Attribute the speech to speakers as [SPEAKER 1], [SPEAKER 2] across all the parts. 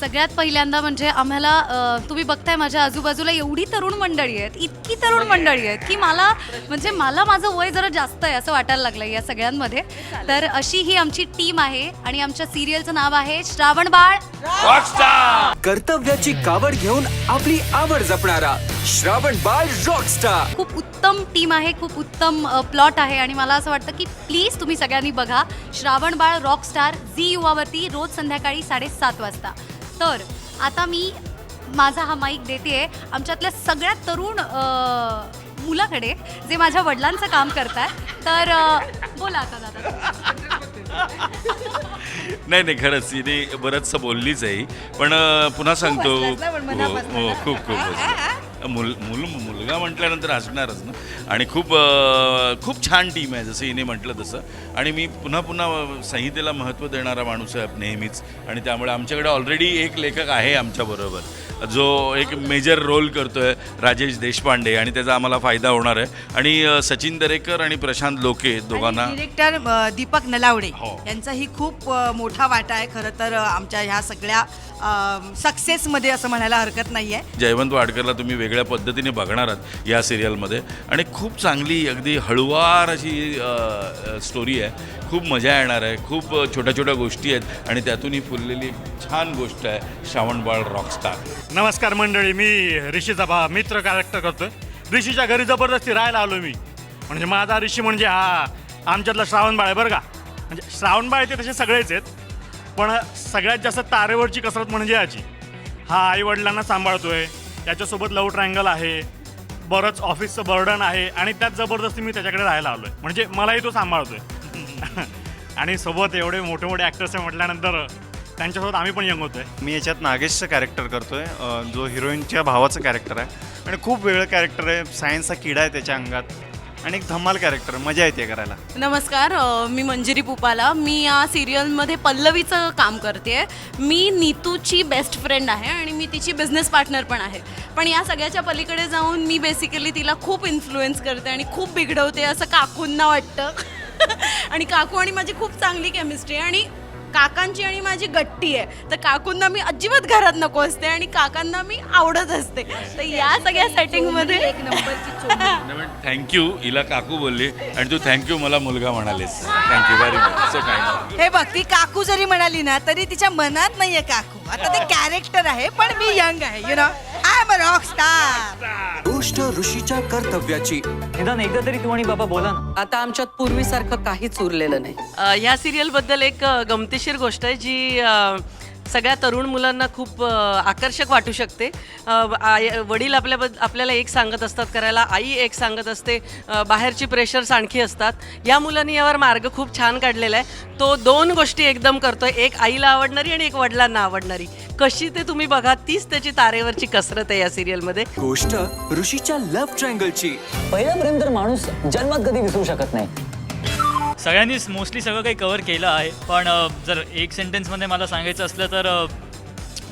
[SPEAKER 1] सगळ्यात पहिल्यांदा म्हणजे आम्हाला तुम्ही बघताय माझ्या आजूबाजूला एवढी तरुण मंडळी आहेत, इतकी तरुण मंडळी आहेत की मला माझं वय जरा जास्त आहे असं वाटायला लागलं या सगळ्यांमध्ये. तर अशी ही आमची टीम आहे आणि आमच्या सिरियलचं नाव आहे श्रावण बाळ
[SPEAKER 2] रॉकस्टार.
[SPEAKER 3] कर्तव्याची कावड घेऊन आपली आवड जपणारा श्रावण बाळ रॉकस्टार.
[SPEAKER 1] खूप उत्तम टीम आहे, खूप उत्तम प्लॉट आहे आणि मला असं वाटतं की प्लीज तुम्ही सगळ्यांनी बघा श्रावण बाळ रॉकस्टार झी युवावरती रोज संध्याकाळी 7:30 वाजता. तर आता मी माझा हा माईक देते आमच्यातल्या सगळ्यात तरुण मुलाकडे जे माझ्या वडिलांचं काम करतात. तर बोला आता दादा.
[SPEAKER 2] नाही खरंच हिने बरंचसं बोललीच आहे, पण पुन्हा सांगतो हो खूप मुलगा म्हटल्यानंतर असणारच ना. आणि खूप छान टीम आहे जसं हिने म्हटलं तसं. आणि मी पुन्हा संहितेला महत्त्व देणारा माणूस आहे नेहमीच. आणि त्यामुळे आमच्याकडे ऑलरेडी एक लेखक आहे आमच्याबरोबर जो एक मेजर रोल करतो आहे, राजेश देशपांडे, आणि त्याचा आम्हाला फायदा होणार आहे. आणि सचिन दरेकर आणि प्रशांत लोके दोघांना,
[SPEAKER 4] डिरेक्टर दीपक नलावडे
[SPEAKER 2] हो.
[SPEAKER 4] यांचाही खूप मोठा वाटा आहे खरं तर आमच्या ह्या सगळ्या सक्सेसमध्ये असं म्हणायला हरकत नाही आहे.
[SPEAKER 2] जयवंत वाडकरला तुम्ही वेगळ्या पद्धतीने बघणार आहात या सिरियलमध्ये. आणि खूप चांगली अगदी हळुवार अशी स्टोरी आहे. खूप मजा येणार आहे. खूप छोट्या गोष्टी आहेत आणि त्यातूनही फुललेली छान गोष्ट आहे श्रावण बाळ रॉकस्टार.
[SPEAKER 5] नमस्कार मंडळी, मी ऋषीचा मित्र कॅरेक्टर करतोय. ऋषीच्या घरी जबरदस्ती राहायला आलो मी. म्हणजे माझा ऋषी म्हणजे हा आमच्यातला श्रावण बाळ आहे बरं का. म्हणजे श्रावण बाळ ते तसे सगळेच आहेत, पण सगळ्यात जास्त तारेवरची कसरत म्हणजे याची. हा आईवडिलांना सांभाळतोय, त्याच्यासोबत लव्ह ट्रायंगल आहे, बरंच ऑफिसचं बर्डन आहे आणि त्यात जबरदस्ती मी त्याच्याकडे राहायला आलो आहे. म्हणजे मलाही तो सांभाळतोय. आणि सोबत एवढे मोठे ॲक्टर्स आहे म्हटल्यानंतर त्यांच्यासोबत आम्ही पण यंग होतोय.
[SPEAKER 6] मी याच्यात नागेशचं कॅरेक्टर करतोय, जो हिरोईनच्या भावाचं कॅरेक्टर आहे. आणि खूप वेगळं कॅरेक्टर आहे. सायन्सचा किडा आहे त्याच्या अंगात आणि एक धमाल कॅरेक्टर, मजा येते करायला.
[SPEAKER 7] नमस्कार, मी मंजिरी पुपाला. मी या सिरियलमध्ये पल्लवीचं काम करते. मी नीतूची बेस्ट फ्रेंड आहे आणि मी तिची बिझनेस पार्टनर पण आहे. पण या सगळ्याच्या पलीकडे जाऊन मी बेसिकली तिला खूप इन्फ्लुएन्स करते आणि खूप बिघडवते असं काकूंना वाटतं. आणि काकू आणि माझी खूप चांगली केमिस्ट्री आहे आणि काकांची आणि माझी गट्टी आहे. तर काकूंना मी अजिबात घरात नको असते आणि काकांना मी आवडत असते. तर या सगळ्या सेटिंगमध्ये एक नंबरची
[SPEAKER 2] थँक्यू, हिला काकू बोलली आणि तू थँक्यू मला मुलगा म्हणालीस. Thank you very much. So kind.
[SPEAKER 4] हे बघ, ती काकू जरी म्हणाली ना तरी तिच्या मनात नाहीये काकू. आता ते कॅरेक्टर आहे, पण मी यंग आहे. You know, I am a Rockstar.
[SPEAKER 3] गोष्ट ऋषीच्या कर्तव्याची.
[SPEAKER 8] निदान एकदा तरी तू आणि बाबा बोला ना.
[SPEAKER 9] आता आमच्यात पूर्वीसारखं काहीच उरलेलं नाही.
[SPEAKER 10] ह्या सिरियलबद्दल एक गमतीशीर गोष्ट आहे जी सगळ्या तरुण मुलांना खूप आकर्षक वाटू शकते. वडील आपल्याला एक सांगत असतात करायला, आई एक सांगत असते, बाहेरची प्रेशर्स आणखी असतात. या मुलांनी यावर मार्ग खूप छान काढलेला आहे. तो 2 गोष्टी एकदम करतोय, एक आईला आवडणारी आणि एक वडिलांना आवडणारी. कशी ते तुम्ही बघा, तीच त्याची तारेवरची कसरत आहे या सिरियलमध्ये.
[SPEAKER 3] गोष्ट ऋषीच्या लव्ह ट्रायंगलची.
[SPEAKER 8] पहिला प्रेम तर माणूस जन्मात कधी विसरू शकत नाही.
[SPEAKER 11] सगळ्यांनीच मोस्टली सगळं काही कव्हर केलं आहे, पण जर एक सेंटेन्समध्ये मला सांगायचं असलं तर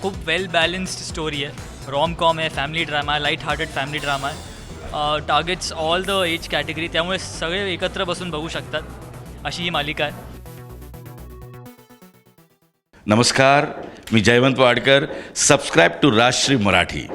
[SPEAKER 11] खूप वेल बॅलन्स्ड स्टोरी आहे. रॉम कॉम आहे, फॅमिली ड्रामा आहे, लाईट हार्टेड फॅमिली ड्रामा आहे. Targets all the age category, त्यामुळे सगळे एकत्र बसून बघू शकतात अशी ही मालिका आहे.
[SPEAKER 2] नमस्कार, मी जयवंत वाडकर. Subscribe to Rajshri Marathi.